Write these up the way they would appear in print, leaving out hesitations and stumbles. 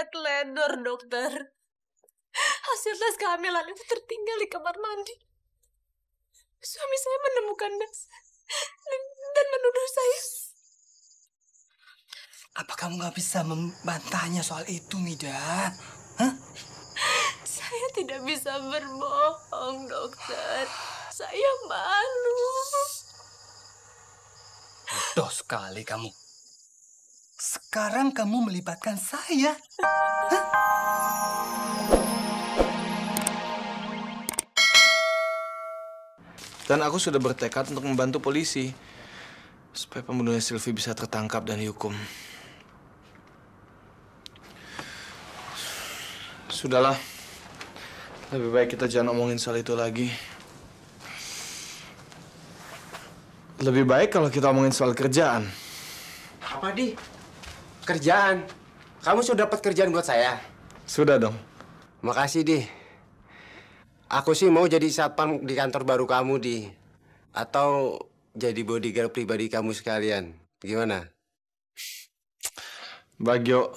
saya teledor, dokter. Hasil tes kehamilan itu tertinggal di kamar mandi. Suami saya menemukan dan menuduh saya. Apa kamu nggak bisa membantahnya soal itu, Mida? Hah? Saya tidak bisa berbohong, dokter. Saya malu. Bodoh sekali kamu. Sekarang kamu melibatkan saya. Hah? Dan aku sudah bertekad untuk membantu polisi supaya pembunuhnya Sylvie bisa tertangkap dan dihukum. Sudahlah. Lebih baik kita jangan omongin soal itu lagi. Lebih baik kalau kita omongin soal kerjaan. Apa, Di? Kerjaan? Kamu sudah dapat kerjaan buat saya? Sudah dong. Makasih, Di. Aku sih mau jadi satpam di kantor baru kamu, Di. Atau jadi bodyguard pribadi kamu sekalian. Gimana? Bagio,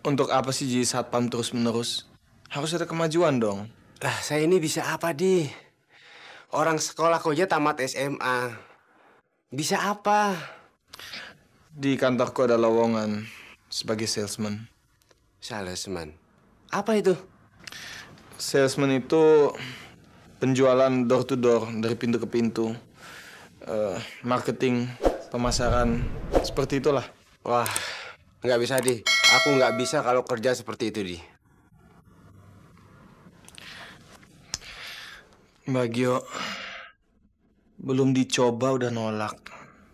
untuk apa sih jadi satpam terus-menerus? Harus ada kemajuan dong. Lah, saya ini bisa apa, Di? Orang sekolah aja tamat SMA. Bisa apa? Di kantorku ada lowongan sebagai salesman. Salesman? Apa itu? Salesman itu penjualan door to door, dari pintu ke pintu. Marketing, pemasaran, seperti itulah. Wah, nggak bisa, Di. Aku nggak bisa kalau kerja seperti itu, Di. Bagio, belum dicoba udah nolak.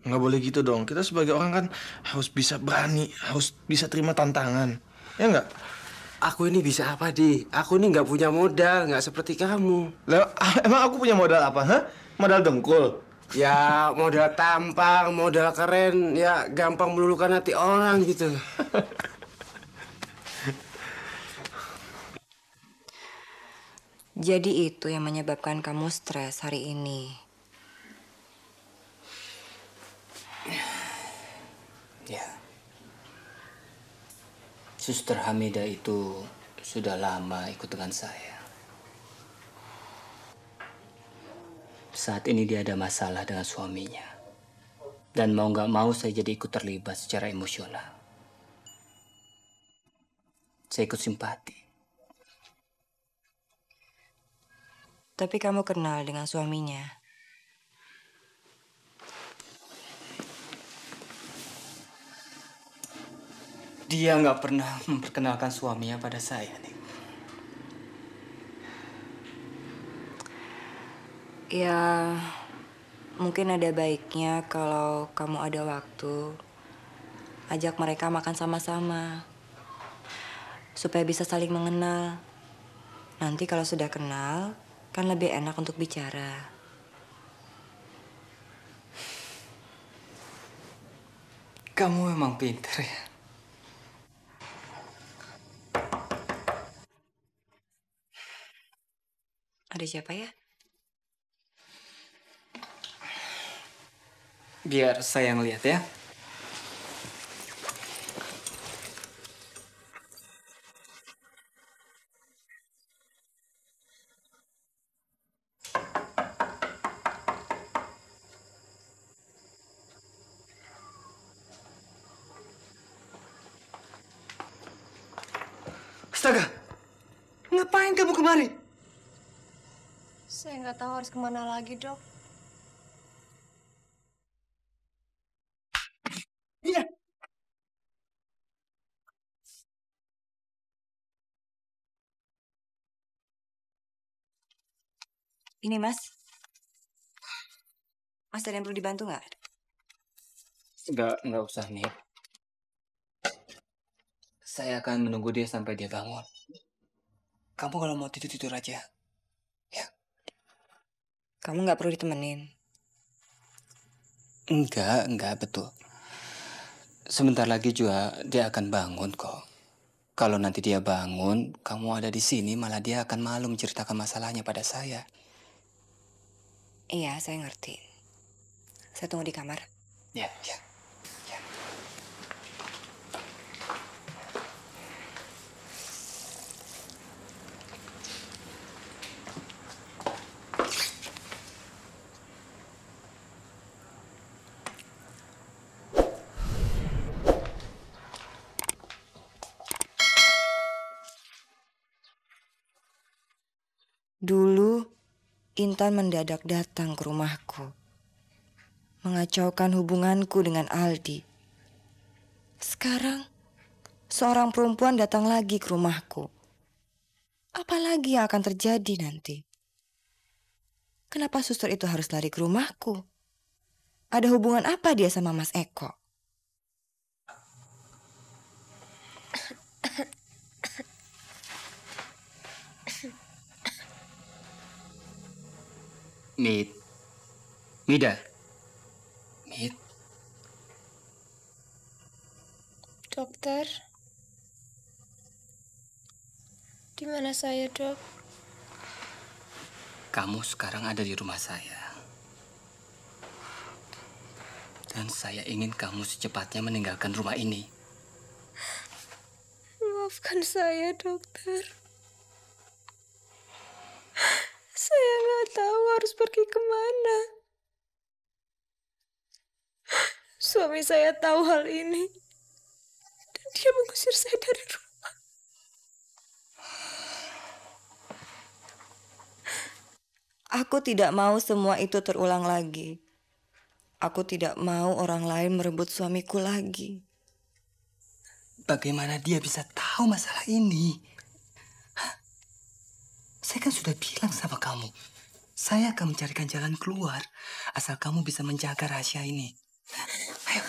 Nggak boleh gitu dong. Kita sebagai orang kan harus bisa berani, harus bisa terima tantangan. Ya nggak? Aku ini bisa apa, Di? Aku ini nggak punya modal, nggak seperti kamu. Lah, emang aku punya modal apa, hah? Modal dengkul? Ya, modal tampang, modal keren, ya gampang meluluhkan hati orang gitu. Jadi itu yang menyebabkan kamu stres hari ini. Ya. Suster Hamidah itu sudah lama ikut dengan saya. Saat ini dia ada masalah dengan suaminya. Dan mau nggak mau saya jadi ikut terlibat secara emosional. Saya ikut simpati. Tapi kamu kenal dengan suaminya. Dia nggak pernah memperkenalkan suaminya pada saya, nih. Ya, mungkin ada baiknya kalau kamu ada waktu, ajak mereka makan sama-sama. Supaya bisa saling mengenal. Nanti kalau sudah kenal, kan lebih enak untuk bicara. Kamu memang pintar ya. Ada siapa ya? Biar saya yang lihat ya. Astaga, ngapain kamu kemari? Saya nggak tahu harus kemana lagi, Dok. Iya. Ini, Mas. Mas ada yang perlu dibantu nggak? Enggak usah nih. Saya akan menunggu dia sampai dia bangun. Kamu kalau mau tidur-tidur aja. Ya. Kamu nggak perlu ditemenin. Enggak, betul. Sebentar lagi juga dia akan bangun kok. Kalau nanti dia bangun, kamu ada di sini, malah dia akan malu menceritakan masalahnya pada saya. Iya, saya ngerti. Saya tunggu di kamar. Ya. Intan mendadak datang ke rumahku, mengacaukan hubunganku dengan Aldi. Sekarang, seorang perempuan datang lagi ke rumahku. Apalagi yang akan terjadi nanti? Kenapa suster itu harus lari ke rumahku? Ada hubungan apa dia sama Mas Eko? Mida. Dokter, di mana saya, Dok? Kamu sekarang ada di rumah saya. Dan saya ingin kamu secepatnya meninggalkan rumah ini. Maafkan saya, dokter. Saya nggak tahu harus pergi kemana. Suami saya tahu hal ini. Dan dia mengusir saya dari rumah. Aku tidak mau semua itu terulang lagi. Aku tidak mau orang lain merebut suamiku lagi. Bagaimana dia bisa tahu masalah ini? Hah? Saya kan sudah bilang sama kamu. Saya akan mencarikan jalan keluar. Asal kamu bisa menjaga rahasia ini. Ayo.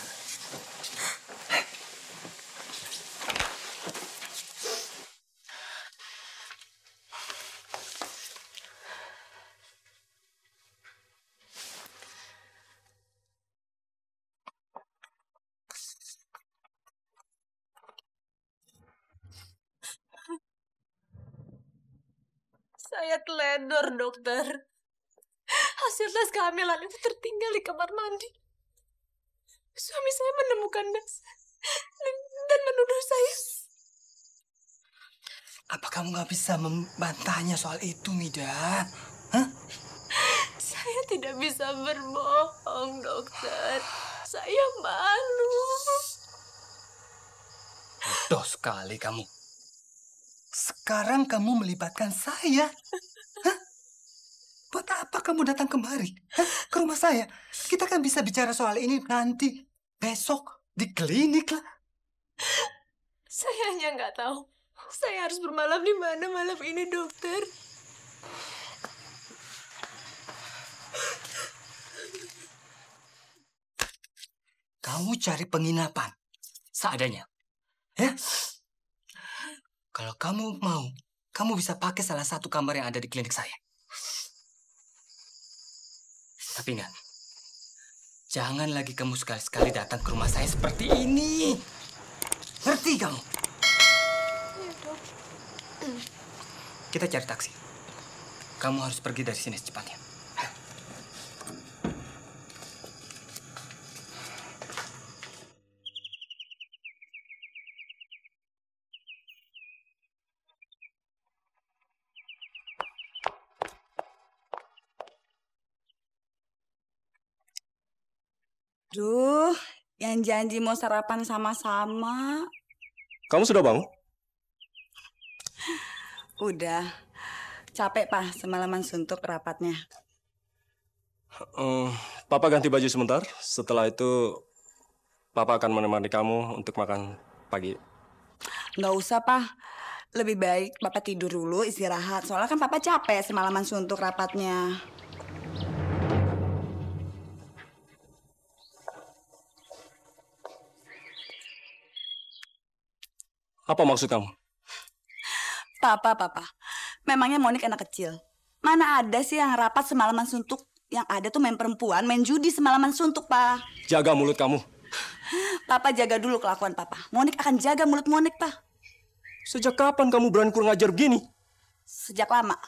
Saya teledor, dokter. Hasil tes kehamilan itu tertinggal di kamar mandi. Suami saya menemukan das dan menuduh saya. Apa kamu nggak bisa membantahnya soal itu, Mida? Hah? Saya tidak bisa berbohong, dokter. Saya malu. Bodoh sekali kamu. Sekarang kamu melibatkan saya. Hah? Buat apa kamu datang kemari? Hah? Ke rumah saya? Kita kan bisa bicara soal ini nanti. Besok di klinik lah. Saya hanya nggak tahu. Saya harus bermalam di mana malam ini, dokter. Kamu cari penginapan seadanya. Ya? Kalau kamu mau, kamu bisa pakai salah satu kamar yang ada di klinik saya. Tapi ingat, jangan lagi kamu sekali-sekali datang ke rumah saya seperti ini. Ngerti kamu? Iya, dok. Kita cari taksi. Kamu harus pergi dari sini secepatnya. Duh, yang janji mau sarapan sama-sama. Kamu sudah bangun? Udah. Capek, Pak, semalaman suntuk rapatnya. Papa ganti baju sebentar. Setelah itu, Papa akan menemani kamu untuk makan pagi. Nggak usah, Pak. Lebih baik Papa tidur dulu, istirahat. Soalnya kan Papa capek semalaman suntuk rapatnya. Apa maksud kamu? Papa. Memangnya Monik anak kecil? Mana ada sih yang rapat semalaman suntuk? Yang ada tuh main perempuan, main judi semalaman suntuk, Pak. Jaga mulut kamu. Papa jaga dulu kelakuan Papa. Monik akan jaga mulut Monik, Pak. Sejak kapan kamu berani kurang ajar begini? Sejak lama.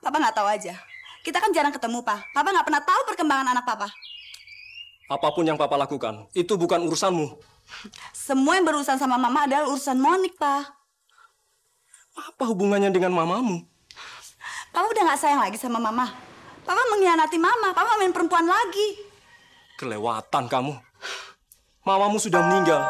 Papa nggak tahu aja. Kita kan jarang ketemu, Pak. Papa nggak pernah tahu perkembangan anak Papa. Apapun yang Papa lakukan, itu bukan urusanmu. Semua yang berurusan sama Mama adalah urusan Monik, Pak. Apa hubungannya dengan mamamu? Papa udah nggak sayang lagi sama Mama. Papa mengkhianati Mama. Papa main perempuan lagi. Kelewatan kamu. Mamamu sudah meninggal.